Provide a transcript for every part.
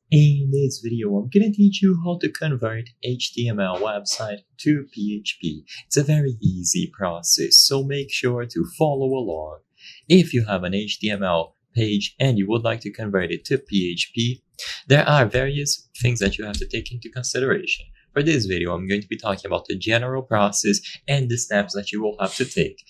In this video, I'm gonna teach you how to convert HTML website to PHP. It's a very easy process, so make sure to follow along. If you have an HTML page and you would like to convert it to PHP, there are various things that you have to take into consideration. For this video, I'm going to be talking about the general process and the steps that you will have to take.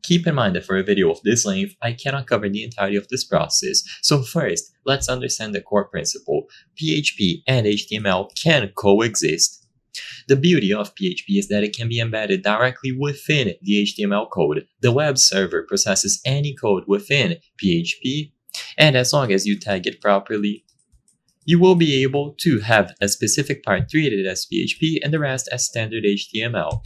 Keep in mind that for a video of this length, I cannot cover the entirety of this process. So first, let's understand the core principle. PHP and HTML can coexist. The beauty of PHP is that it can be embedded directly within the HTML code. The web server processes any code within PHP, and as long as you tag it properly, you will be able to have a specific part treated as PHP and the rest as standard HTML.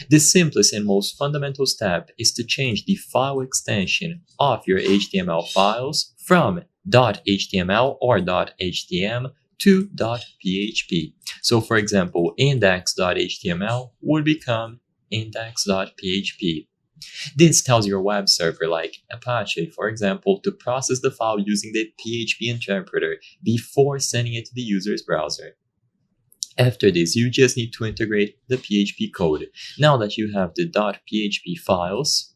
The simplest and most fundamental step is to change the file extension of your HTML files from .html or .htm to .php. So for example, index.html would become index.php. This tells your web server like Apache, for example, to process the file using the PHP interpreter before sending it to the user's browser. After this, you just need to integrate the PHP code. Now that you have the .php files,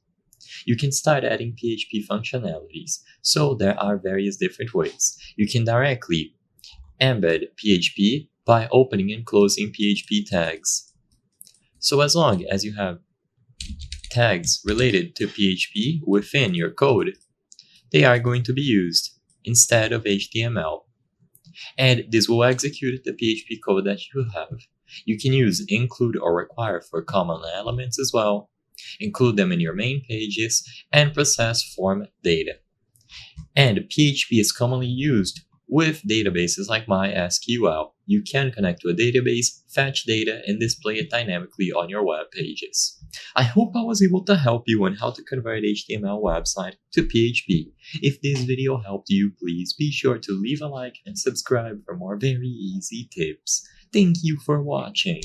you can start adding PHP functionalities. So there are various different ways. You can directly embed PHP by opening and closing PHP tags. So as long as you have tags related to PHP within your code, they are going to be used instead of HTML. And this will execute the PHP code that you have. You can use include or require for common elements as well, include them in your main pages, and process form data. And PHP is commonly used with databases like MySQL. You can connect to a database, fetch data, and display it dynamically on your web pages. I hope I was able to help you on how to convert HTML website to PHP. If this video helped you, please be sure to leave a like and subscribe for more very easy tips. Thank you for watching.